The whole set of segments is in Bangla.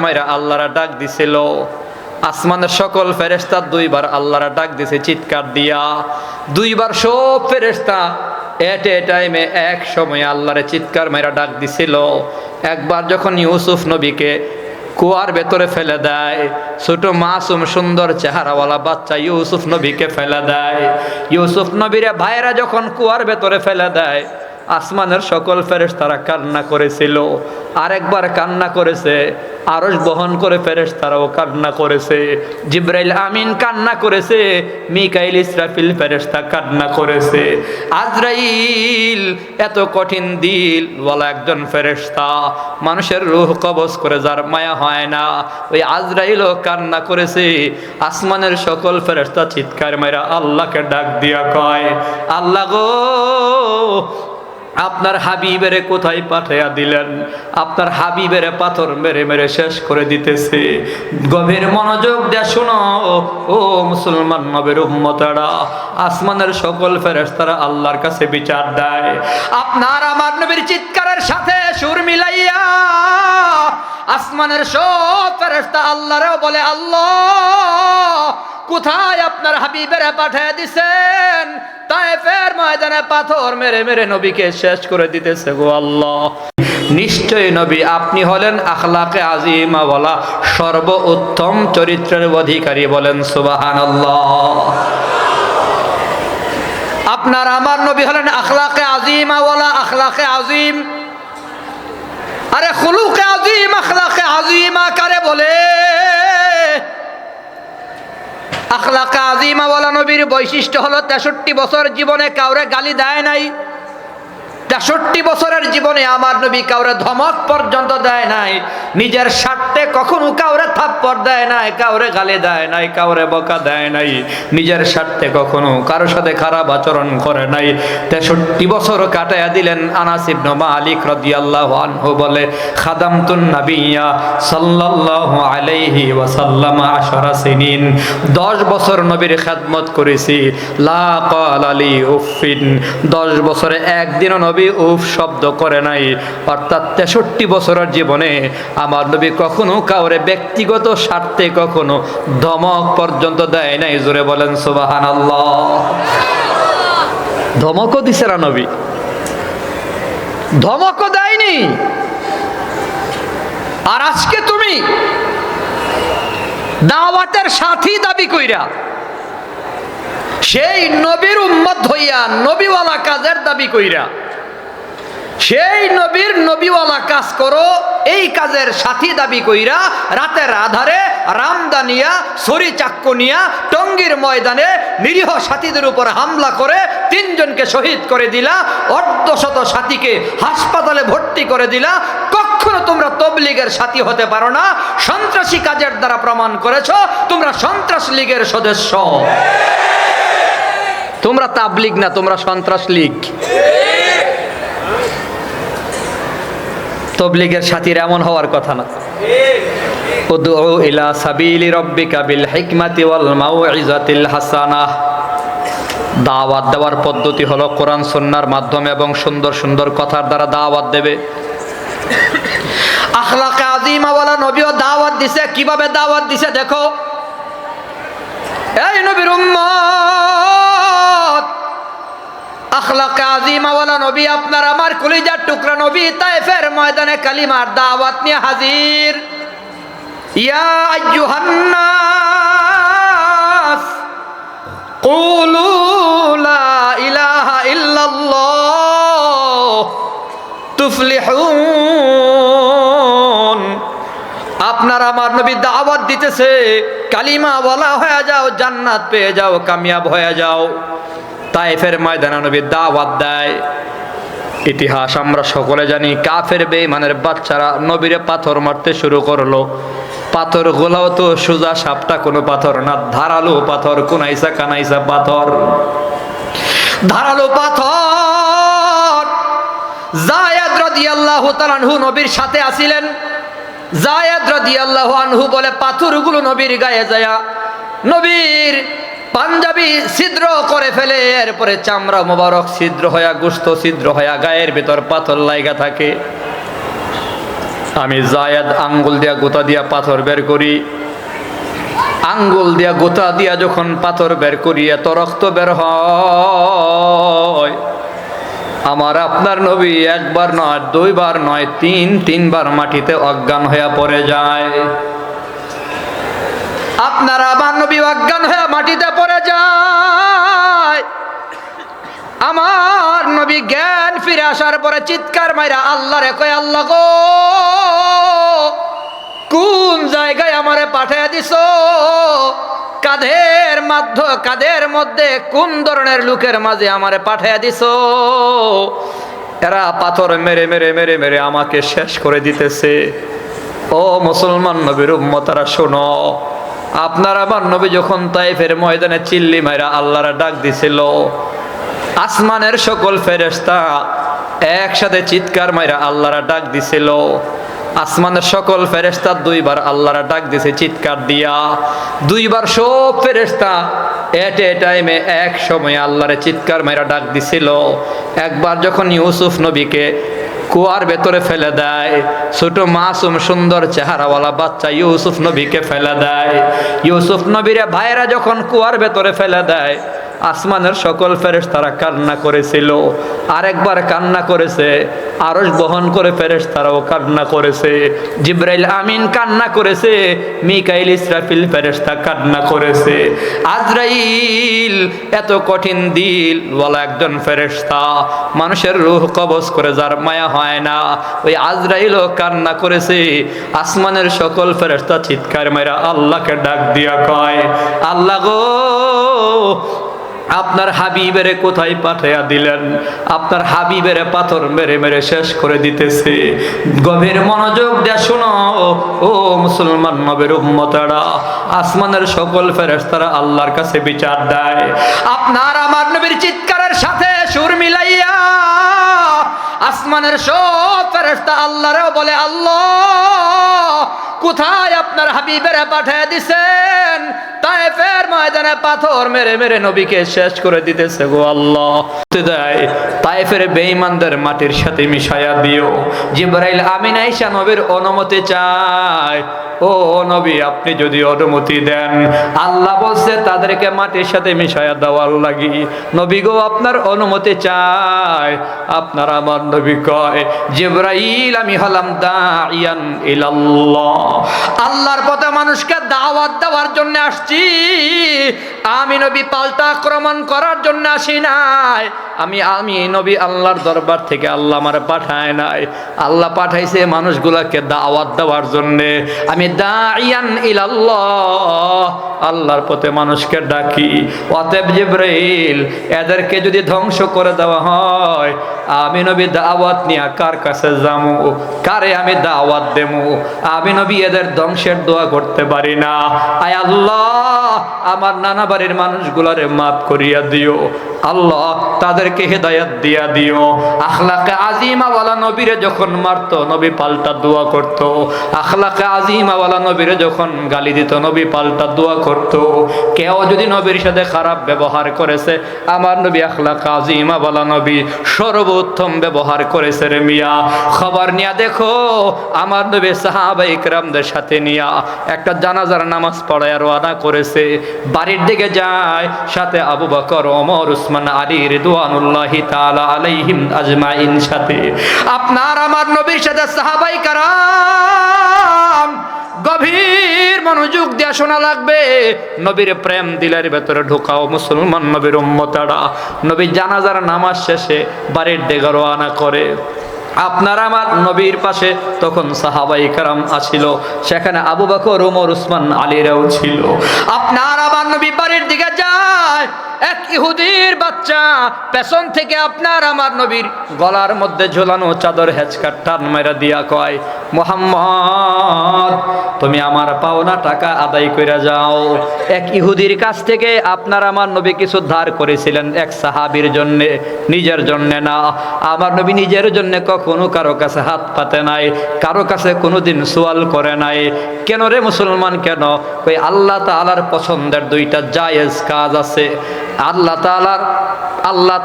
মাইরা আল্লাহরা ডাক দিছিল। আসমানের সকল ফেরেশতা দুইবার আল্লাহরা ডাক দিছে চিৎকার দিয়া। দুইবার সব ফেরেশতা এট এ টাইমে এক সময় আল্লাহরে চিৎকার মাইরা ডাক দিছিল। একবার যখন ইউসুফ নবীকে কুয়ার ভেতরে ফেলে দেয়, ছোট মাসুম সুন্দর চেহারাওয়ালা বাচ্চা ইউসুফ নবীকে ফেলে দেয়। ইউসুফ নবীরে ভাইরা যখন কুয়ার ভেতরে ফেলে দেয়, আসমানের সকল ফেরেশতারা কান্না করেছিল। আরেকবার কান্না করেছে, আরশ বহন করে ফেরেশতারাও কান্না করেছে, জিবরাইল আমিন কান্না করেছে, মিকাইল ইসরাফিল ফেরেশতা কান্না করেছে। আজরাইল এত কঠিন দিল ওয়ালা একজন ফেরেশতা, মানুষের রূহ কবজ করে যার মায়া হয় না, ওই আজরাইলও কান্না করেছে। আসমানের সকল ফেরেশতা চিৎকার মেরা আল্লাহকে ডাক দিয়া কয়, আল্লাহ গো, আপনার হাবিবেরে কোথায় পাঠাইয়া দিলেন? আপনার হাবিবেরে পাথর মেরে মেরে শেষ করে দিতেছে। গভীর মনোযোগ দিয়ে শোনো ও মুসলমান নবীর উম্মতেরা, আসমানের সকল ফেরেশতারা আল্লাহর কাছে বিচার দেয়। আপনার আমার নবীর চিৎকারের সাথে সুর মিলাইয়া আসমানের সব ফেরেশতা আল্লাহরেও বলে, আল্লাহ কোথায় আপনার হাবিবেরে পাঠিয়ে দিছেন? তায়েফের ময়দানে পাথর মেরে মেরে নবীকে শেষ করে দিতেছে গো আল্লাহ। নিশ্চয় নবী আপনি হলেন আখলাকে আজিমা ওয়ালা সর্বোত্তম চরিত্রের অধিকারী, বলেন সুবহানাল্লাহ। আপনার আমার নবী হলেন আখলাকে আজিমা ওয়ালা আখলাকে আজিম। আরে খুলুকে আজিম আখলাকে আজিমা কারে বলে? আখলাকে আজিমা ওয়ালা নবীর বৈশিষ্ট্য হলো 63 বছর জীবনে কাউরে গালি দেয় নাই। 63 বছরের জীবনে আমার নবী কাউরে ধমক পর্যন্ত দেয় নাই। নিজের স্বার্থে কখনো কাউরে থাপ্পড় দেয় নাই, কাউরে গালি দেয় নাই, কাউরে বকা দেয় নাই। নিজের স্বার্থে কখনো কারোর সাথে খারাপ আচরণ করে নাই। 63 বছর কাটাইয়া দিলেন। আনাস ইবনে মালিক রাদিয়াল্লাহু আনহু বলে, খাদামতুন নাবিয়্যা সাল্লাল্লাহু আলাইহি ওয়াসাল্লাম 10 সিনিন, 10 বছর নবীর খেদমত করেছি। লা ক্বালা লি উফিন, 10 বছরে একদিনও নবী উফ শব্দ করে নাই। অর্থাৎ 63 বছরের জীবনে আমার নবী কখনো কাউরে ব্যক্তিগত স্বার্থে কখনো ধমক পর্যন্ত দেয় নাই। জোরে বলেন সুবহানাল্লাহ। ধমকও দিছে না নবী, ধমকও দেয়নি। আর আজকে তুমি দাওয়াতের সাথী দাবি কইরা সেই নবীর উম্মত হইয়া নবীওয়ালা কাজের দাবি কইরা সেই নবীর নবীওয়ালা কাজ করো, এই কাজের সাথী দাবি কইরা রাতের আধারে রামদানিয়া ছড়ি চাক্কু নিয়া টঙ্গীর ময়দানে নিরীহ সাথীদের উপর হামলা করে 3 জনকে শহীদ করে দিলা, অর্ধশত সাথীকে হাসপাতালে ভর্তি করে দিলা। কখনো তোমরা তবলিগের সাথী হতে পারো না। সন্ত্রাসী কাজের দ্বারা প্রমাণ করেছো তোমরা সন্ত্রাস লীগের সদস্য। তোমরা তাবলিগ না, তোমরা সন্ত্রাস লীগ। তবলিগের সাথীর এমন হওয়ার কথা না। উদউ ইলা সাবিলি রাব্বিকা বিল হিকমাতি ওয়াল মাউইজাতিল হাসানাহ। দাওয়াত দেওয়ার পদ্ধতি হলো কোরআন সুন্নাহর মাধ্যমে এবং সুন্দর সুন্দর কথার দ্বারা দাওয়াত দেবে। আখলাকে আজিমা ওয়ালা নবীও দাওয়াত দিছে। কিভাবে দাওয়াত দিছে দেখো। এই নবীর উম্মত, আখলাকে আজিমা ওয়ালা নবী, আপনার আমার কলিজার টুকরা নবী তায়েফের ময়দানে কালিমার দাওয়াত নিয়ে হাজির। ইয়া আইয়ুহান নাস কুলু লা ইলাহা ইল্লাল্লাহ তুফলিহুন। আপনার আমার নবী দাওয়াত দিতেছে, কালিমা বলা হয়ে যাও, জান্নাত পেয়ে যাও, কামিয়াব হয়ে যাও। তায়েফের ময়দানে নবী দাওয়াত দেয়। ইতিহাস আমরা সকলে জানি, কাফের বেঈমানের বাচ্চারা নবীরে পাথর মারতে শুরু করলো। পাথর গোলাও তো সোজা সাপটা কোনো পাথর না, ধারালো পাথর, কোনাইসা কানাইসা পাথর, ধারালো পাথর। যায়েদ রাদিয়াল্লাহু তাআলা আনহু নবীর সাথে আছিলেন। যায়েদ রাদিয়াল্লাহু আনহু বলে, পাথরগুলো নবীর গায়ে যায়, নবীর পাঞ্জাবি ছিদ্র করে ফেলে, এরপরে চামড়া মোবারক ছিদ্র হইয়া, গোশত ছিদ্র হইয়া, গায়ের ভিতর পাথর লাইগা থাকে। আমি জায়েদ আঙ্গুল দিয়া গোতা দিয়া পাথর বের করি, আঙ্গুল দিয়া গোতা দিয়া যখন পাথর বের করি এত রক্ত বের হয়, আমার আপনার নবী একবার নয়, দুইবার নয়, তিনবার মাটিতে অজ্ঞান হয়ে পড়ে যায়। আপনার আমার নবী অজ্ঞান হয়ে মাটিতে পড়ে যায়। আমার নবী জ্ঞান ফিরে আসার পরে চিৎকার মাইরা আল্লাহরে কয়, আল্লাহ গো, কোন জায়গায় আমারে পাঠিয়ে দিছো? কাদের মধ্যে কোন ধরনের লোকের মাঝে আমারে পাঠিয়ে দিছো? এরা পাথর মেরে মেরে মেরে মেরে আমাকে শেষ করে দিতেছে। ও মুসলমান নবীর উম্মতারা শোনো, আপনার আমার নবী যখন তাইফের ময়দানে চিল্লি মাইরা আল্লাহর ডাক দিছিল, আসমানের সকল ফেরেশতা একসাথে চিৎকার মাইরা আল্লাহর ডাক দিছিল। আসমানের সকল ফেরেশতা দুইবার আল্লাহর ডাক দিছে চিৎকার দিয়া। দুইবার সব ফেরেশতা এট এ টাইমে এক সময় আল্লাহরে চিৎকার মাইরা ডাক দিছিল। একবার যখন ইউসুফ নবীকে কুয়ার ভেতরে ফেলে দেয়, ছোট মাসুম সুন্দর চেহারাওয়ালা বাচ্চা ইউসুফ নবীকে ফেলে দেয়। ইউসুফ নবীর ভাইরা যখন কুয়ার ভেতরে ফেলে দেয়, আসমানের সকল ফেরেশতারা কান্না করেছিল। আরেকবার কান্না করেছে, আরশ বহন করে ফেরেশতারাও কান্না করেছে, জিবরাইল আমিন কান্না করেছে, মিকাইল ইসরাফিল ফেরেশতা কান্না করেছে। আজরাইল এত কঠিন দিল ওয়ালা একজন ফেরেশতা, মানুষের রূহ কবজ করে যার মায়া হয় না, ওই আজরাইলও কান্না করেছে। আসমানের সকল ফেরেশতা চিৎকার মেরা আল্লাহকে ডাক দিয়া কয়, আল্লাহ গো, আপনার হাবিবের কোথায় পাঠাইয়া দিলেন? আপনার হাবিবের পাথর মেরে মেরে শেষ করে দিতেছে। গভীর মনোযোগ দিয়ে শোনো ও মুসলমান নবীর উম্মতেরা, আসমানের সকল ফেরেশতারা আল্লাহর কাছে বিচার দেয়। আপনার আমার নবীর চিৎকারের সাথে সুর মিলাইয়া আসমানের সব ফেরেশতা আল্লাহরেও বলে, আল্লাহ কোথায় আপনার হাবিবের পাঠিয়ে দিছেন? তায়েফের ময়দানে পাথর মেরে মেরে নবীকে শেষ করে দিতেছে গো আল্লাহ। তায়েফের বেঈমানদের মাটির সাথে মিশায়া দিও। জিবরাইল আমিন আয়েশা নবীর অনুমতি চায়, ও নবী আপনি যদি অনুমতি দেন, আল্লাহ বলছে তাদেরকে মাটির সাথে মিশায়া দেওয়ার লাগি। নবী গো আপনার অনুমতি চায়। আপনার আমার নবী কয়, জিবরাইল আমি হলাম দাইয়ান ইলাল্লাহ, আল্লাহর পথে মানুষকে দাওয়াত দেওয়ার জন্য আসছি। আমি নবী পাল্টা আক্রমণ করার জন্য আসি নাই। আমি নবী আল্লাহর দরবার থেকে আল্লাহ আমার পাঠায় নাই, আল্লাহ পাঠাইছে মানুষগুলাকে দাওয়াত দেওয়ার জন্য। আমি দাইয়ান ইলাল্লাহ, আল্লাহর পথে মানুষকে ডাকি। অতএব জিবরাইল এদেরকে যদি ধ্বংস করে দেওয়া হয়, আমি নবী দাওয়াত নিয়ে কার কাছে যাবো? কারে আমি দাওয়াত দেবো? আমি নবী এদের ধ্বংসের দোয়া করতে পারি না। আয় আল্লাহ, আমার নানা বাড়ির মানুষগুলারে মাফ করিয়া দিও। আল্লাহ তাদেরকে হেদায়াত দিয়া দিও। আখলাকে আজিমা ওয়ালা নবীরে যখন মারত, নবী পাল্টা দোয়া করত। আখলাকে আজিমা ওয়ালা নবীরে যখন গালি দিত, নবী পাল্টা দোয়া করত। কেউ যদি নবীর সাথে খারাপ ব্যবহার করেছে, আমার নবী আখলাকে আজিমা ওয়ালা নবী সর্বোত্তম ব্যবহার করেছে রে মিয়া। খবর নিয়া দেখো, আমার নবী সাহাবায়ে ইকরামদের সাথে নিয়া একটা জানাজার নামাজ পড়ায় রওনা করেছে। বাড়ির দিকে যায়, সাথে আবু বকর, ওমর, উসমান, আলী রিদওয়ানুল্লাহি তাআলা আলাইহিম আজমাইন সাথে। আপনার আমার নবীর সাথে সাহাবায়ে কেরাম গভীর মনোযোগ দিয়ে শোনা লাগবে। নবীর প্রেম দিলের ভেতরে ঢোকাও মুসলমান নবীর উম্মতেরা। নবী জানাজার নামাজ শেষে বাড়ির দিকে রওনা করে। আপনার আমার নবীর পাশে তখন সাহাবায়ে কেরাম আছিল, সেখানে আবু বকর, ওমর, উসমান, আলীরাও ছিল। আপনার আমার নবী বাড়ির দিকে যায়, এক ইহুদির বাচ্চা পেছন থেকে আপনার আমার নবীর গলার মধ্যে ঝোলানো চাদর হেঁচকা টান মেরা দিয়া কয়, মুহাম্মদ তুমি আমার পাওনা টাকা আদায় কইরা যাও। এক ইহুদির কাছ থেকে আপনার আমার নবী কিছু ধার করেছিলেন এক সাহাবীর জন্য, নিজের জন্য না। আমার নবী নিজের জন্য কখনো কারো কাছে হাত পাতে নাই, কারো কাছে কোনোদিন সওয়াল করে নাই। কেন রে মুসলমান, কেন? কই আল্লাহ তাআলার পছন্দের দুইটা জায়েজ কাজ আছে। আল্লাহ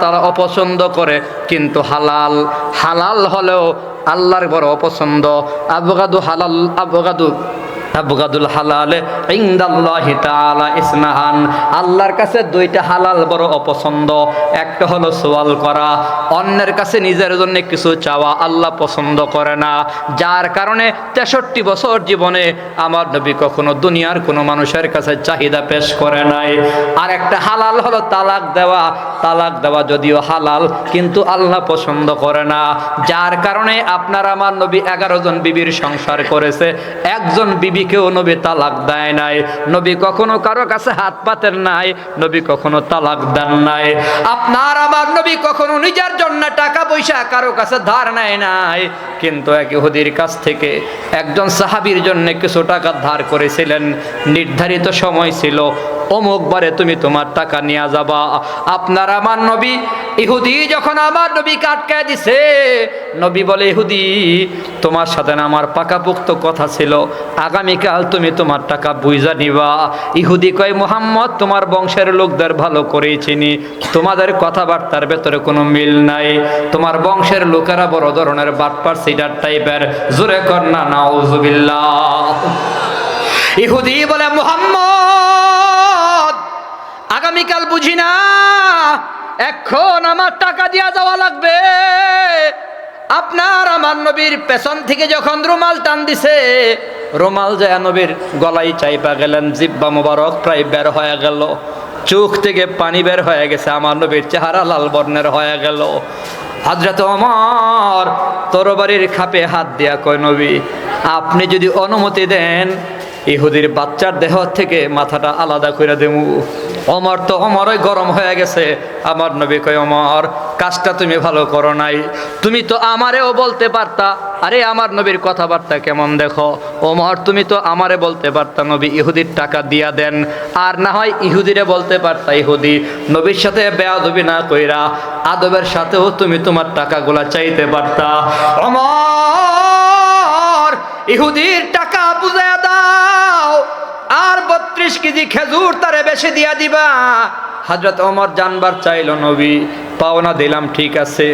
তাআলা অপছন্দ করে, কিন্তু হালাল হলেও আল্লাহর বড় অপছন্দ। আবগাদুল হালালে ইনদাল্লাহি তাআলা ইসনাহান, আল্লাহর কাছে দুইটা হালাল বড় অপছন্দ। একটা হলো সওয়াল করা, অন্যের কাছে নিজের জন্য কিছু চাওয়া আল্লাহ পছন্দ করে না। যার কারণে 63 বছর জীবনে আমার নবী কখনো দুনিয়ার কোনো মানুষের কাছে চাহিদা পেশ করে নাই। আর একটা হালাল হলো তালাক দেওয়া যদিও হালাল, কিন্তু আল্লাহ পছন্দ করে না। যার কারণে আপনার আমার নবী 11 জন বিবির সংসার করেছে, একজন বিবিকেও নবী তালাক দেয় নাই। নবী কখনো কারো কাছে হাত পাতেন নাই, নবী কখনো তালাক দেন নাই। আপনার আমার নবী কখনো নিজের জন্য টাকা পয়সা কারো কাছে ধার নেয় নাই, কিন্তু এক ইহুদির কাছ থেকে একজন সাহাবীর জন্য কিছু টাকা ধার করেছিলেন। নির্ধারিত সময় ছিল, অমুক বারে তুমি তোমার টাকা নিয়ে যাবা। আপনার আমার নবী, ইহুদি যখন আমার নবীকে আটকায় দিছে, নবী বলে, ইহুদি তোমার সাথে না আমার পাকাপোক্ত কথা ছিল, আগামীকাল তুমি তোমার টাকা বুঝা নিবা। ইহুদি কয়, মুহাম্মদ তোমার বংশের লোকদের ভালো করেই চিনি, তোমাদের কথাবার্তার ভেতরে কোনো মিল নাই। তোমার বংশের লোকেরা বড় ধরনের বাটপার সিটার টাইপের। জোরে কর না নাউজুবিল্লাহ। ইহুদি বলে, মুহাম্মদ আগামীকাল বুঝি না, এখন আমার টাকা দিয়া যাওয়া লাগবে। আপনার আমার নবীর পেছন থেকে যখন রুমাল টান দিছে, রুমাল যায় নবীর গলায় চাইপা গেলেন, জিব্বা মোবারক প্রায় বের হয়ে গেল, চোখ থেকে পানি বের হয়ে গেছে, আমার নবীর চেহারা লাল বর্ণের হয়ে গেল। হযরত ওমর তরবারির খাপে হাত দিয়া কয়, নবী আপনি যদি অনুমতি দেন, ইহুদির বাচ্চার দেহ থেকে মাথাটা আলাদা করে দেবো। ওমরই গরম হয়ে গেছে। আমার নবী কয়, ওমর কাজটা তুমি ভালো করো নাই, তুমি তো আমারেও বলতে পারতা। আরে আমার নবীর কথাবার্তা কেমন দেখো। ওমর তুমি তো আমারে বলতে পারতা, নবী ইহুদির টাকা দিয়া দেন, আর না হয় ইহুদিরে বলতে পারতা, ইহুদি নবীর সাথে বেয়াদবি না কইরা আদবের সাথেও তুমি তোমার টাকাগুলা চাইতে পারতা। ওমর ইহুদির টাকা বুঝাইয়া দাও, আর 32 কেজি খেজুর তারে বেশি দিয়া দিবা। হযরত ওমর জানবার চাইল, নবী পাওনা দিলাম ঠিক আছে,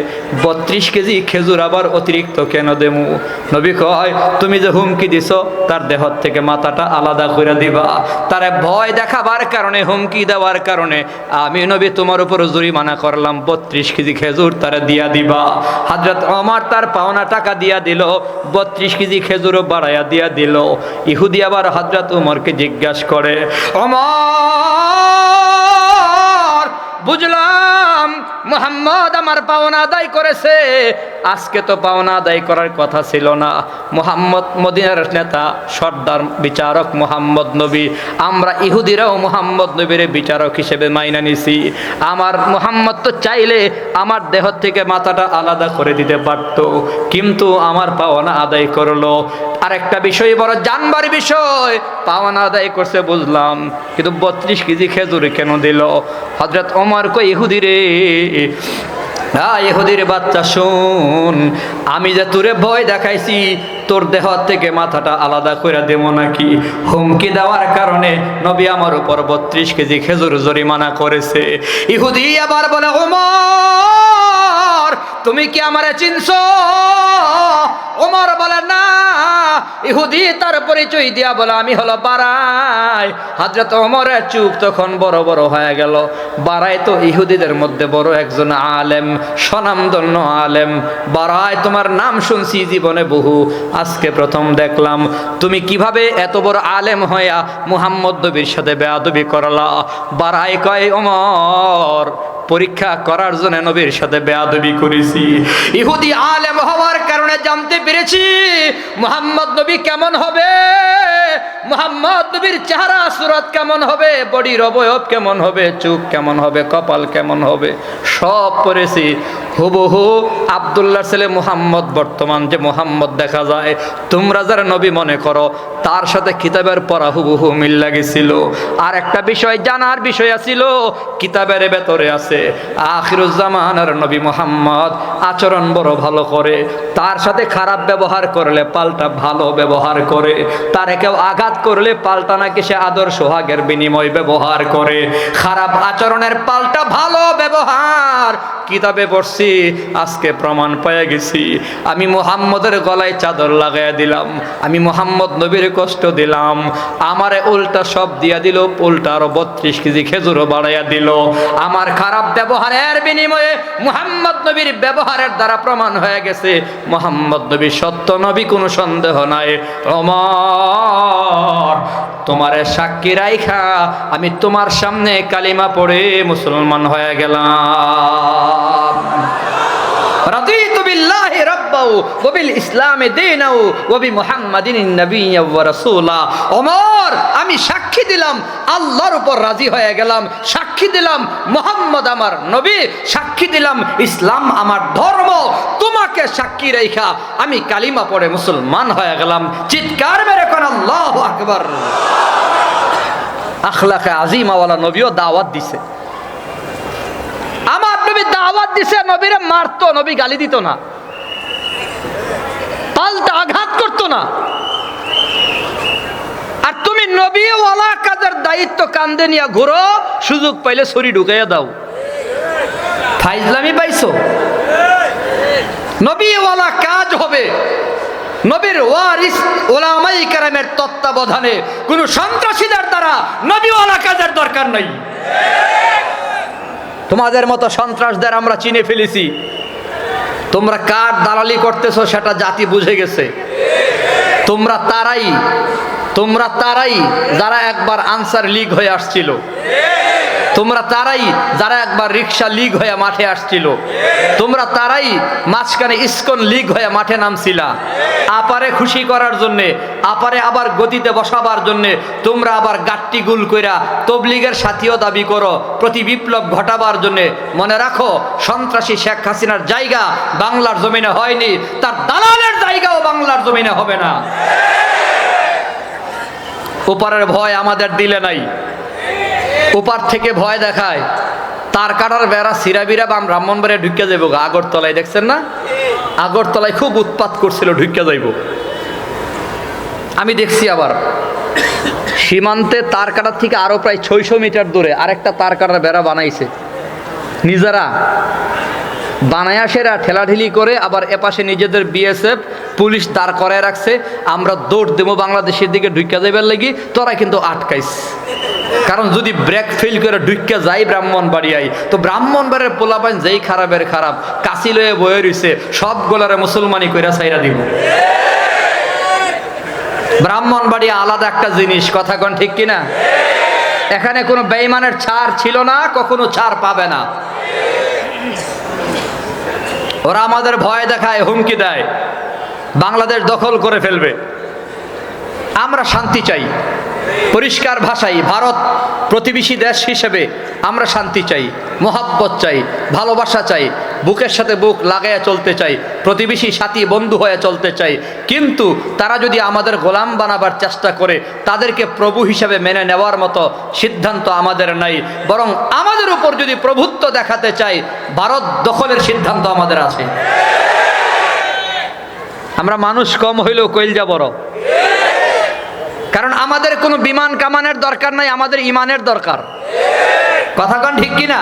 32 কেজি খেজুর আবার অতিরিক্ত কেন দেমু? নবী কয়, তুমি যে হুমকি দিছো তার দেহ থেকে মাথাটা আলাদা করে দিবা। তারে ভয় দেখাবার কারণে, হুমকি দেওয়ার কারণে আমি নবী তোমার উপর জরিমানা করলাম, 32 কেজি খেজুর তারে দিয়া দিবা। হযরত ওমর তার পাওনা টাকা দিয়া দিল, 32 কেজি খেজুরও বাড়াইয়া দিয়া দিল। ইহুদি আবার হযরত ওমরকে জিজ্ঞাসা করে, ওমর বুঝলাম মুহাম্মদ আমার পাওনা আদায় করেছে, আজকে তো পাওনা আদায় করার কথা ছিল না। মুহাম্মদ মদিনার নেতা, সর্দার, বিচারক মুহাম্মদ নবী। আমরা ইহুদিরাও মুহাম্মদ নবীর বিচারক হিসেবে মাইনা নিছি। আমার মুহাম্মদ তো চাইলে আমার দেহ থেকে মাথাটা আলাদা করে দিতে পারত, কিন্তু আমার পাওনা আদায় করলো। আরেকটা বিষয় বড় জানবার বিষয়, পাওনা আদায় করছে বুঝলাম, কিন্তু 32 কেজি খেজুর কেন দিল? হযরত ওমর কই, ইহুদি রে, ইহুদির বাচ্চা শোন, আমি যে তোরে ভয় দেখাইছি, তোর দেহ থেকে মাথাটা আলাদা করে দেব নাকি? হুমকি দেওয়ার কারণে নবী আমার উপর 32 কেজি খেজুর জরিমানা করেছে। ইহুদি আবার বলে, ওমর তুমি কি আমারে চিনছো? ওমর বলে, না। ইহুদি তার পরিচয় দিয়া বলে, আমি হলো বারাই। হযরত ওমরের চুপ তখন বড় বড় হয়ে গেল। বারাই তো ইহুদিদের মধ্যে বড় একজন আলেম, স্বনামধন্য আলেম। বারাই তোমার নাম শুনছি জীবনে বহু, আজকে প্রথম দেখলাম তুমি কিভাবে এত বড় আলেম হইয়া মুহাম্মদ নবীর সাথে বেয়াদবি করলা। বারাই কয়, ওমর পরীক্ষা করার জন্য নবীর সাথে বেয়াদবি করেছি। ইহুদি আলেম হওয়ার কারণে জানতে পেরেছি মুহাম্মদ নবী কেমন হবে, মুহাম্মদ নবীর চেহারা সুরত কেমন হবে, বডির অবয়ব কেমন হবে, চোখ কেমন হবে, কপাল কেমন হবে, সব পড়েছি। হুবহু আব্দুল্লাহর ছেলে মুহাম্মদ, বর্তমান যে মুহাম্মদ দেখা যায়, তোমরা যারা নবী মনে করো, তার সাথে কিতাবের পড়া হুবহু মিল লাগেছিল। আর একটা বিষয় জানার বিষয় ছিল, কিতাবের ভেতরে আছে আখিরুজ্জামানের নবী মুহাম্মদ আচরণ বড় ভালো করে, তার সাথে খারাপ ব্যবহার করলে পাল্টা ভালো ব্যবহার করে, তার কেউ আঘাত করলে পাল্টা নাকি সে আদর সোহাগের বিনিময় ব্যবহার করে, খারাপ আচরণের পাল্টা ভালো ব্যবহার কিতাবে পড়ছি। আজকে প্রমাণ পেয়ে গেছি। আমি মুহাম্মদের গলায় চাদর লাগাইয়া দিলাম, আমি মুহাম্মদ নবীর কষ্ট দিলাম, আমারে উল্টা সব দিয়া দিল, উল্টা আরো 32 কেজি খেজুরও বাড়াইয়া দিল। আমার খারাপ ব্যবহারের বিনিময়ে মুহাম্মদ নবীর ব্যবহারের দ্বারা প্রমাণ হয়ে গেছে মুহাম্মদ নবী সত্য নবী, কোনো সন্দেহ নাই। ওমর, তোমারে সাক্ষী রাইখা আমি তোমার সামনে কালিমা পড়ে মুসলমান হয়ে গেলাম। রাদিতু বিল্লাহি রাব্বাও ওয়া বিল ইসলামি দীনাও ওয়া বিমুহাম্মাদিন নাবিয়্যা ওয়া রাসূলা। ওমর, আমি সাক্ষী দিলাম আল্লাহর উপর রাজি হয়ে গেলাম, সাক্ষী দিলাম মুহাম্মদ আমার নবী, সাক্ষী দিলাম ইসলাম আমার ধর্ম, তোমাকে সাক্ষী রেখা আমি কালিমা পড়ে মুসলমান হয়ে গেলাম। চিৎকার মেরে কোন আল্লাহু আকবার। আখলাকে আজিমাওয়ালা নবীও দাওয়াত দিছে। আমার নবী দাওয়াত দিছে, নবীরে মারতো, নবী গালি দিত না, পাল্টা আঘাত করতো না। আর তুমি নবীওয়ালা কাজের দায়িত্ব কান্দে নিয়ে ঘুরো, সুযোগ পাইলে ছুরি ঢুকাইয়া দাও। ফাইজলামি পাইছো? নবীওয়ালা কাজ হবে, নবীর ওয়ারিস উলামায়ে কেরামের তত্ত্বাবধানে, কোন সন্ত্রাসীদের দ্বারা নবীওয়ালা কাজের দরকার নাই। তোমাদের মতো সন্ত্রাসদের আমরা চিনে ফেলেছি। তোমরা কার দালালি করতেছো সেটা জাতি বুঝে গেছে। তোমরা তারাই যারা একবার আনসার লীগ হয়ে আসছিল, তোমরা তারাই যারা একবার রিক্সা লীগ হয়ে মাঠে আসছিল, তোমরা তারাই মাঝখানে ইসকন লীগ হয়ে মাঠে নামছিলা। আপারে খুশি করার জন্যে, আপারে আবার গতিতে বসাবার জন্যে তোমরা আবার গাট্টি গুল কইরা তবলিগের সাথীও দাবি করো, প্রতি বিপ্লব ঘটাবার জন্যে। মনে রাখো, সন্ত্রাসী শেখ হাসিনার জায়গা বাংলার জমিনে হয়নি, তার দালালের জায়গাও বাংলার জমিনে হবে না। ওপারের ভয় আমাদের দিলে নাই, ওপার থেকে ভয় দেখায়। তার কাটার বেড়া সিরাবিরা বাম ব্রাহ্মণবাড়িয়া ঢুকে যাইব। আগরতলায় দেখছেন না, আগরতলায় খুব উৎপাত করছিল, ঢুকে যাইব। আমি দেখছি আবার সীমান্তে তার কাটার থেকে আরো প্রায় 600 মিটার দূরে আরেকটা তার কাটার বেড়া বানাইছে নিজেরা। বানায়া সেরা ঠেলাঢিলি করে আবার এপাশে নিজেদের বিএসএফ পুলিশ দাঁড় করায় রাখছে। আমরা দৌড় দেবো বাংলাদেশের দিকে ঢুকে যাইবার লাগি, তোরা কিন্তু আটকাইস। কারণ যদি ব্রেক ফেল করে ঢুকে যাই ব্রাহ্মণবাড়িয়ায়, তো ব্রাহ্মণবাড়ির পোলাপাইন যেই খারাপের খারাপ কাশি লয়ে বয়ে রইছে, সব গোলারে মুসলমানি কইরা ছাইরা দিব। ব্রাহ্মণবাড়িয়া আলাদা একটা জিনিস, কথা কোন ঠিক কিনা? এখানে কোনো বেঈমানের ছাড় ছিল না, কখনো ছাড় পাবে না। ওরা আমাদের ভয় দেখায়, হুমকি দেয়, বাংলাদেশ দখল করে ফেলবে। আমরা শান্তি চাই, পরিষ্কার ভাষায় ভারত প্রতিবেশী দেশ হিসেবে আমরা শান্তি চাই, মোহাব্বত চাই, ভালোবাসা চাই, বুকের সাথে বুক লাগাইয়া চলতে চাই, প্রতিবেশী সাথী বন্ধু হয়ে চলতে চাই। কিন্তু তারা যদি আমাদের গোলাম বানাবার চেষ্টা করে, তাদেরকে প্রভু হিসেবে মেনে নেওয়ার মতো সিদ্ধান্ত আমাদের নাই। বরং আমাদের উপর যদি প্রভুত্ব দেখাতে চাই, ভারত দখলের সিদ্ধান্ত আমাদের আছে। আমরা মানুষ কম হইলেও কইলজা বড়। কারণ আমাদের কোনো বিমান কামানের দরকার নাই, আমাদের ইমানের দরকার। কথা কন ঠিক কিনা?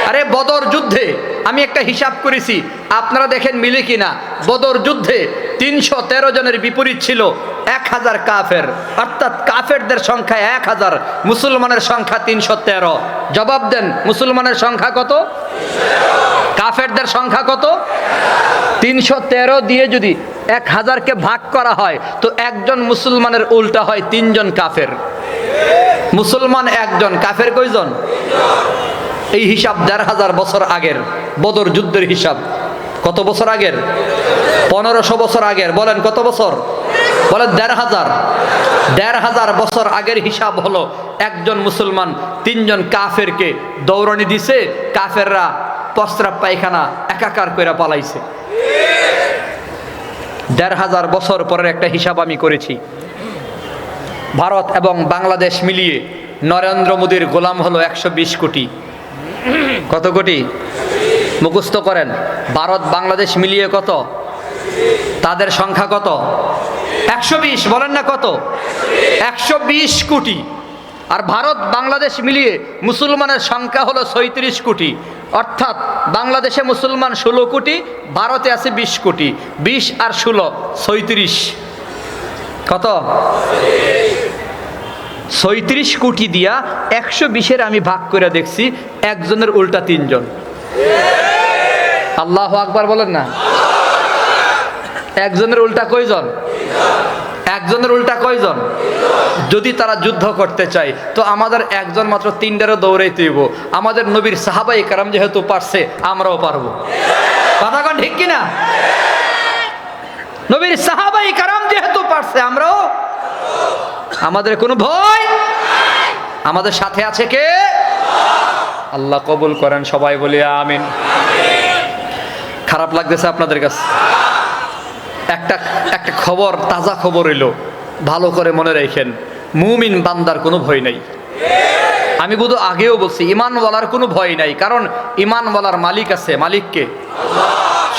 আরে বদর যুদ্ধে আমি একটা হিসাব করেছি, আপনারা দেখেন মিলে কিনা। বদর যুদ্ধে 313 জনের বিপরীত ছিল 1000 কাফের, অর্থাৎ কাফেরদের সংখ্যা 1000, মুসলমানের সংখ্যা 313। জবাব দেন, মুসলমানের সংখ্যা কত? কাফেরদের সংখ্যা কত? 313 দিয়ে যদি 1000কে ভাগ করা হয়, তো একজন মুসলমানের উল্টা হয় 3 জন কাফের। মুসলমান 1 জন, কাফের কয়জন? এই হিসাব 1500 বছর আগের বদর যুদ্ধের হিসাব। কত বছর আগের? 1500 বছর আগের। বলেন কত বছর? বলেন 1500 বছর আগের হিসাব হলো, একজন মুসলমান 3 জন কাফেরকে দৌড়ানি দিছে। কাফেররা প্রস্রাব পায়খানা একাকার কইরা পালাইছে। ১৫০০ বছর পরের একটা হিসাব আমি করেছি। ভারত এবং বাংলাদেশ মিলিয়ে নরেন্দ্র মোদীর গোলাম হলো ১২০ কোটি। কত কোটি? মুখস্থ করেন। ভারত বাংলাদেশ মিলিয়ে কত? তাদের সংখ্যা কত? ১২০। বলেন না কত? ১২০ কোটি। আর ভারত বাংলাদেশ মিলিয়ে মুসলমানের সংখ্যা হলো ৩৬ কোটি। অর্থাৎ বাংলাদেশে মুসলমান ১৬ কোটি, ভারতে আছে ২০ কোটি। ২০ আর ১৬ ৩৬। কত? ৩৬ কোটি দিয়া ১২০-এর আমি ভাগ করে দেখছি, একজনের উল্টা ৩ জন। আল্লাহু আকবার বলেন না। একজনের উল্টা কয়জন? একজনের উল্টা কয়জন? যদি তারা যুদ্ধ করতে চায় তো আমাদের একজন মাত্র ৩টারও দৌড়াইতে হইব। আমাদের নবীর সাহাবাই কারাম যেহেতু পারছে, আমরাও পারবো। কথা কোন ঠিক কিনা? নবীর সাহাবাই কারাম যেহেতু পারছে, আমরাও। আমাদের কোনো ভয়? আমাদের সাথে আছে কে? আল্লাহ কবুল করেন, সবাই বলি আমিন। খারাপ লাগতেছে আপনাদের কাছে? একটা খবর, তাজা খবর এলো, ভালো করে মনে রাখেন। মুমিন বান্দার কোনো ভয় নাই। আমি বুধ আগেও বলছি, ইমানওয়ালার কোনো ভয় নাই, কারণ ইমানওয়ালার মালিক আছে। মালিককে?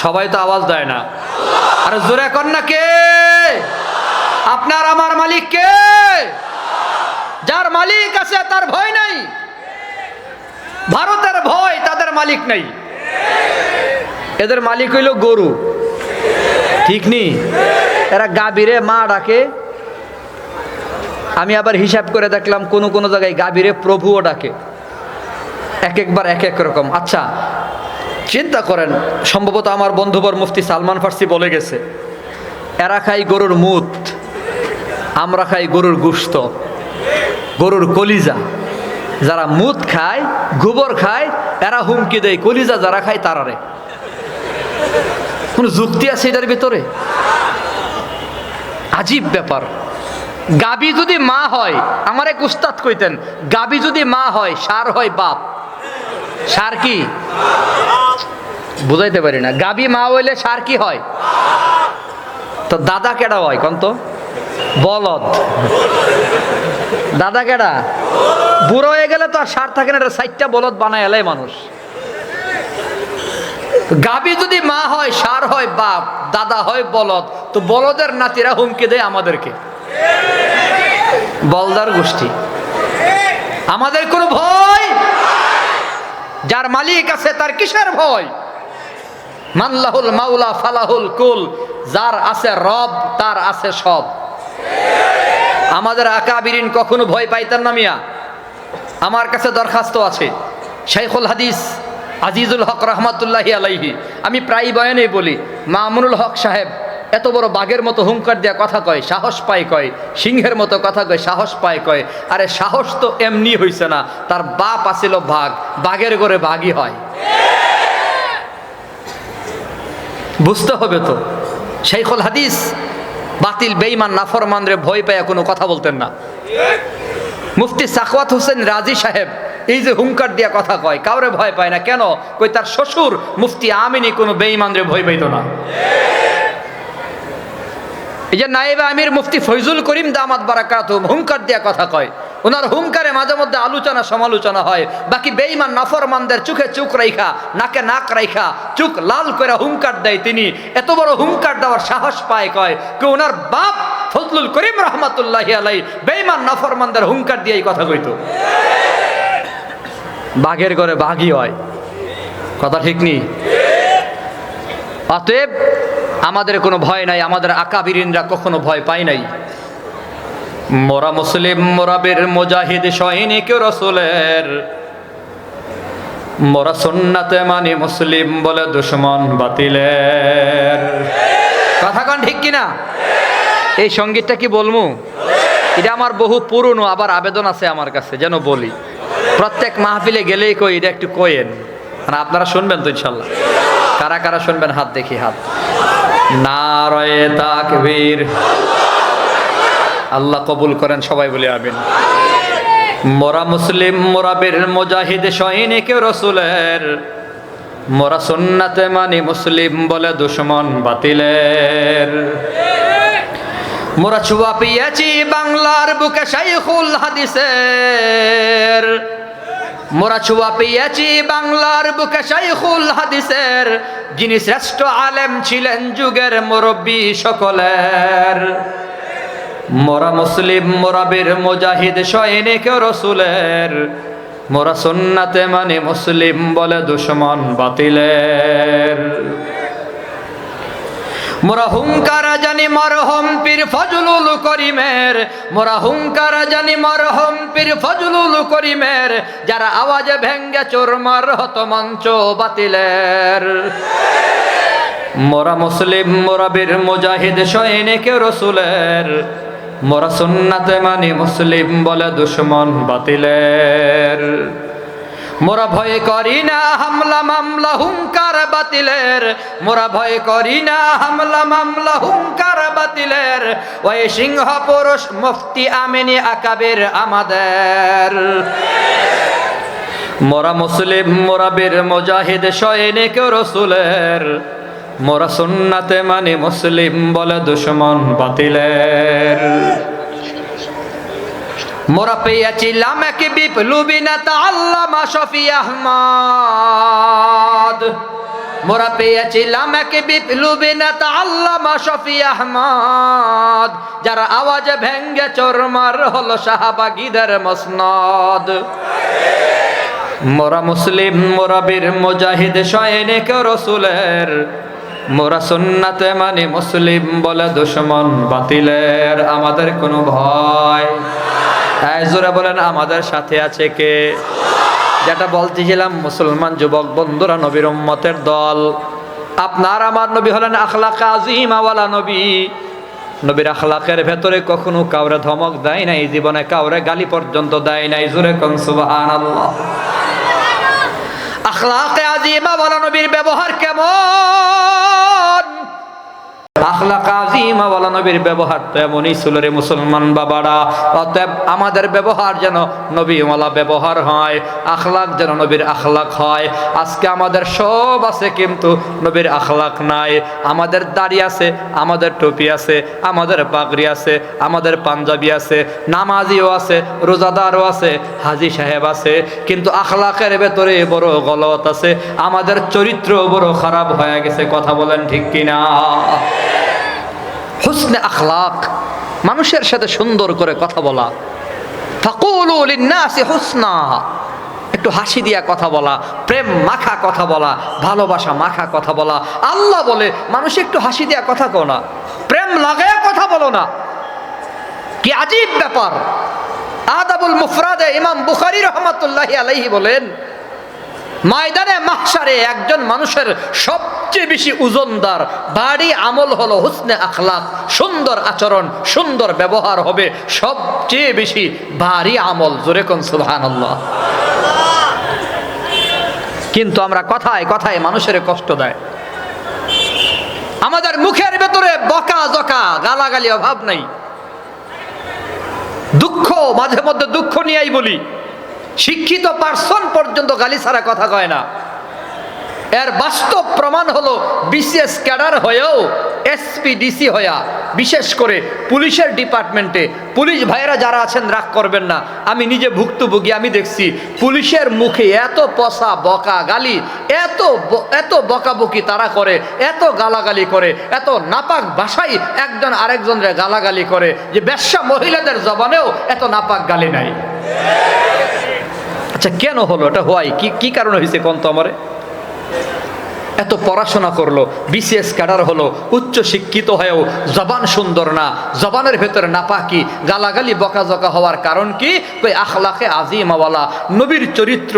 সবাই তো আওয়াজ দেয় না। আর জোরে কর না, কে? আপনার আমার মালিক কে? যার মালিক আছে তার ভয় নাই। ভারতের ভয়, তাদের মালিক নাই। এদের মালিক হইল গরু, ঠিক নি? এরা গাভীরে মা ডাকে। আমি আবার হিসাব করে দেখলাম কোন কোন জায়গায় গাভীরে প্রভুও ডাকে। এক একবার এক এক রকম। আচ্ছা, চিন্তা করেন, সম্ভবত আমার বন্ধুবর মুফতি সালমান ফার্সি বলে গেছে, এরা খাই গরুর মুত, আমরা খাই গরুর গোশত, গরুর কলিজা। যারা মুত খায়, গোবর খায়, এরা হুমকি দেয় কলিজা যারা খায় তারারে। কোন যুক্তি আছে এটার ভিতরে? আজীব ব্যাপার। গাবি যদি মা হয়, আমার এক উস্তাদ কইতেন, গাবি যদি মা হয়, সার হয় বাপ। সার কি? বুঝাইতে পারি না। গাবি মা হইলে সার কি হয়? তো দাদা কেডা হয় কন তো? বলদ। দাদা কেডা? বুড়ো হয়ে গেলে তো আর সার থাকে না, ৬০টা বলদ বানায় এলাই মানুষ। গাবি যদি মা হয়, সার হয় বাপ, দাদা হয় বলদ, তো বলদের নাতিরা হুমকি দেয় আমাদেরকে। বলদার গোষ্ঠী। আমাদের কোনো ভয়? যার মালিক আছে তার কিসের ভয়? মাল্লাহুল মাওলা ফালাহুল কুল। যার আছে রব, তার আছে সব। আমাদের আকাবিরিন কখনো ভয় পাইতেন না মিয়া। আমার কাছে দরখাস্ত আছে, শাইখুল হাদিস আজিজুল হক রহমাতুল্লাহি আলাইহি, আমি প্রায় বয়ানেই বলি, মামুনুল হক সাহেব এত বড় বাঘের মতো হুঙ্কার দেয়া কথা কয়, সাহস পায় কয়, সিংহের মতো কথা কয়, সাহস পায় কয়। আরে সাহস তো এমনি হইছে না, তার বাপ আছিল বাঘ, বাঘের ঘরে বাঘই হয়। বুঝতে হবে তো। শাইখুল হাদিস বাতিল বেঈমান নাফরমানরে ভয় পায় কোনো কথা বলতেন না। মুফতি সাখাওয়াত হোসেন রাজি সাহেব এই যে হুঙ্কার দিয়া কথা কয়, কাউরে ভয় পায় না। কেন? কই তার শ্বশুর মুফতি আমিনী কোনো বেঈমানরে ভয় পাইত না। এই যে নায়েবে আমির মুফতি ফয়জুল করিম দামাত বারাকাতুহু হুঙ্কার দিয়া কথা কয়, ওনার হুঙ্কারে মাঝে মধ্যে আলোচনা সমালোচনা হয়। বাকি বেঈমান নাফরমানদের চোখে চোখ রাইখা, নাকে নাক রাইখা, চোখ লাল করে হুঙ্কার দেয় তিনি। এত বড় হুঙ্কার দেওয়ার সাহস পায় কয় কি ওনার বাপ ফজলুল করিম রহমাতুল্লাহি আলাইহি বেঈমান নাফরমানদের হুঙ্কার দিয়ে এই কথা কইতো। বাঘের ঘরে বাঘই হয়, কথা ঠিক নি? অতএব আমাদের কোনো ভয় নাই, আমাদের আকাবিরিনরা কখনো ভয় পায় নাই। মোরা মুসলিম, মোরা বীর মুজাহিদ সৈনিক রাসূলের, মোরা সুন্নাতে মানি মুসলিম বলে দুশমন বাতিলের। কথা কোন ঠিক কিনা? এই সঙ্গীতটা কি বলবো? এটা আমার বহু পুরনো, আবার আবেদন আছে আমার কাছে যেন বলি। প্রত্যেক মাহফিলে গেলেই কই এটা একটু কইেন, মানে আপনারা শুনবেন তো ইনশাল্লাহ। কারা কারা শুনবেন হাত দেখি, হাত। নারায়ে তাকবীর। আল্লাহ কবুল করেন, সবাই বলি আমিন। মোরা মুসলিম, মোরা বীর মুজাহিদ সৈনিক রাসূলের, মোরা সুন্নাতে মানি মুসলিম বলে দুশ্মন বাতিলের। মোরা ছুয়া পেয়েছি বাংলার বুকে শাইখুল হাদিসের, মোরা ছুয়া পেয়েছি বাংলার বুকে শাইখুল হাদিসের, যিনি শ্রেষ্ঠ আলেম ছিলেন যুগের মুরব্বী সকলের। মোরা মুসলিম মোরা বীর মুজাহিদ সৈনিক রসুলের, মোরা সুন্নাতে মানে মুসলিম বলে দুশ্মন বাতিলের। মোরা হুঙ্কার জানি মরহম পীর ফজলুল করিমের, মোরা হুঙ্কার জানি মরহম পীর ফজলুল করিমের, যারা আওয়াজে ভেঙ্গে চোরমার হত মঞ্চ বাতিলের। মোরা মুসলিম মোরা বীর মুজাহিদ সৈনিক রসুলের, মোরা সুন্নাতে মানি মুসলিম বলে দুশ্মন বাতিলের। মোরা ভয় করি না হামলা মামলা হুঙ্কার বাতিলের, মোরা ভয় করি না হামলা মামলা হুঙ্কার বাতিলের, ওই সিংহ পুরুষ মুফতি আমিনী আকাবির আমাদের। মোরা মুসলিম মোরা বীর মুজাহিদ সৈনিক রসুলের, মোরা সুন্নাতে মানি মুসলিম বলে দুশ্মন বাতিলের। মোরা পেয়েছিলাম এক বিপ্লবী নেতা আল্লামা শফি আহমদ, মোরা পেয়েছিলাম এক বিপ্লবী নেতা আল্লামা শফি আহমদ, যার আওয়াজে ভেঙ্গে চোরমার হলো শাহবাগীদের মসনদ। মোরা মুসলিম মোরা বীর মুজাহিদ সৈনিক রসুলের, মোরা সুন্নাতে মানি মুসলিম বলে দুশ্মন বাতিলের। আমাদের কোনো ভয়, জোরে বলেন আমাদের সাথে আছে কে? যেটা বলতেছিলাম, মুসলমান যুবক বন্ধুরা, নবীর উম্মতের দল। আপনার আমার নবী হলেন আখলাক আজিমা ওয়ালা নবী। নবীর আখলাকের ভেতরে কখনো কাউরে ধমক দেয় নাই, জীবনে কাউরে গালি পর্যন্ত দেয় নাই। জোরে কোন সুবহানাল্লাহ। আখলাকে আজিমা ওয়ালা নবীর ব্যবহার কেমন? আখলাক আজিমা ওয়ালা নবীর ব্যবহার তো এমনই ছিল রে মুসলমান বাবারা। অতএব আমাদের ব্যবহার যেন নবীওয়ালা ব্যবহার হয়, আখলাক যেন নবীর আখলাক হয়। আজকে আমাদের সব আছে কিন্তু নবীর আখলাক নাই। আমাদের দাড়ি আছে, আমাদের টুপি আছে, আমাদের পাগড়ি আছে, আমাদের পাঞ্জাবি আছে, নামাজিও আছে, রোজাদারও আছে, হাজি সাহেব আছে, কিন্তু আখলাকের ভেতরে বড় গলত আছে। আমাদের চরিত্র বড় খারাপ হয়ে গেছে। কথা বলেন ঠিক কিনা? হুসনে আখলাক, মানুষের সাথে সুন্দর করে কথা বলা। ফাকুলু লিন্নাসি হুসনা, একটু হাসি দিয়া কথা বলা, প্রেম মাখা কথা বলা, ভালোবাসা মাখা কথা বলা। আল্লাহ বলে মানুষ একটু হাসি দিয়া কথা কও না, প্রেম লাগায় কথা বলো না। কি আজীব ব্যাপার! আদাবুল মুফরাদে ইমাম বুখারী রাহমাতুল্লাহি আলাইহি বলেন, ময়দানে মাহশারে একজন মানুষের সবচেয়ে বেশি ওজনদার ভারী আমল হলো হুসনে আখলাক, সুন্দর আচরণ, সুন্দর ব্যবহার হবে সবচেয়ে বেশি ভারী আমল। জোরে কোন সুবহানাল্লাহ। কিন্তু আমরা কথায় কথায় মানুষের কষ্ট দেয়। আমাদের মুখের ভেতরে বকা জকা গালাগালি অভাব নাই। দুঃখ মাঝে মধ্যে দুঃখ নিয়েই বলি। শিক্ষিত পার্সন পর্যন্ত গালি ছাড়া কথা কয় না। এর বাস্তব প্রমাণ হলো বিসিএস ক্যাডার হয়েও এসপি ডিসি হইয়া, বিশেষ করে পুলিশের ডিপার্টমেন্টে পুলিশ ভাইয়েরা যারা আছেন রাগ করবেন না, আমি নিজে ভুক্তভোগী, আমি দেখছি পুলিশের মুখে এত পচা বকা গালি, এত বকাবকি তারা করে, এত গালাগালি করে, এত নাপাক ভাষায় একজন আরেকজনের গালাগালি করে যে বেশ্যা মহিলাদের জবানেও এত নাপাক গালি নাই। আচ্ছা কেন হলো এটা? হয় কি কারণে হয়েছে কোন তো আমারে? এত পড়াশোনা করলো, বিসিএস ক্যাডার হলো, উচ্চ শিক্ষিত হয়েও জবান সুন্দর না, জবানের ভেতরে নাপাকি গালাগালি বকাঝকা হওয়ার কারণ কি? কই আখলাকে আজিমাওয়ালা নবীর চরিত্র,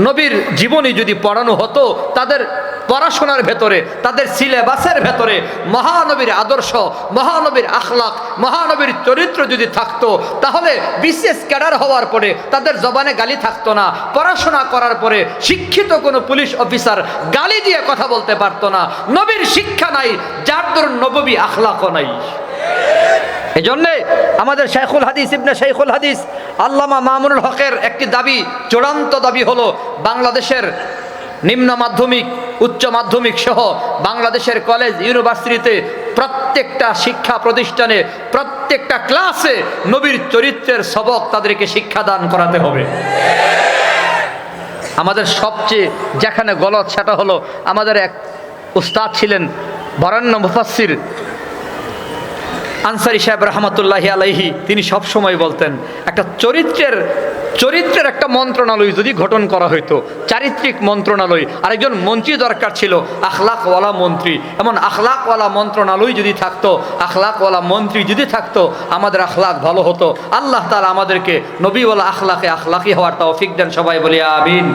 নবীর জীবনী যদি পড়ানো হতো, তাদের পড়াশোনার ভেতরে, তাদের সিলেবাসের ভেতরে মহানবীর আদর্শ, মহানবীর আখলাক, মহানবীর চরিত্র যদি থাকতো, তাহলে বিসিএস ক্যাডার হওয়ার পরে তাদের জবানে গালি থাকতো না। পড়াশোনা করার পরে শিক্ষিত কোনো পুলিশ অফিসার গালি দিয়ে কথা বলতে পারতো না। নবীর শিক্ষা নাই, যার দরুন নববী আখলাকও নাই। এই জন্যে আমাদের শাইখুল হাদিস ইবনে শাইখুল হাদিস আল্লামা মামুনুল হকের একটি দাবি, চূড়ান্ত দাবি হলো বাংলাদেশের নিম্ন মাধ্যমিক, উচ্চ মাধ্যমিক সহ বাংলাদেশের কলেজ ইউনিভার্সিটিতে প্রত্যেকটা শিক্ষা প্রতিষ্ঠানে প্রত্যেকটা ক্লাসে নবীর চরিত্রের সবক তাদেরকে শিক্ষাদান করাতে হবে। আমাদের সবচেয়ে যেখানে গলত সেটা হলো, আমাদের এক উস্তাদ ছিলেন বরেণ্য মুফাসসির আনসারী সাহেব রহমতুল্লাহি আলাইহি। তিনি সব সময় বলতেন, একটা চরিত্রের একটা মন্ত্রণালয় যদি গঠন করা হইতো, চারিত্রিক মন্ত্রণালয়, আরেকজন মন্ত্রী দরকার ছিল আখলাকওয়ালা মন্ত্রী। এমন আখলাকওয়ালা মন্ত্রণালয় যদি থাকতো, আখলাকওয়ালা মন্ত্রী যদি থাকতো, আমাদের আখলাক ভালো হতো। আল্লাহ তাআলা আমাদেরকে নবীওয়ালা আখলাকি হওয়ার তৌফিক দেন। সবাই বলি আমিন।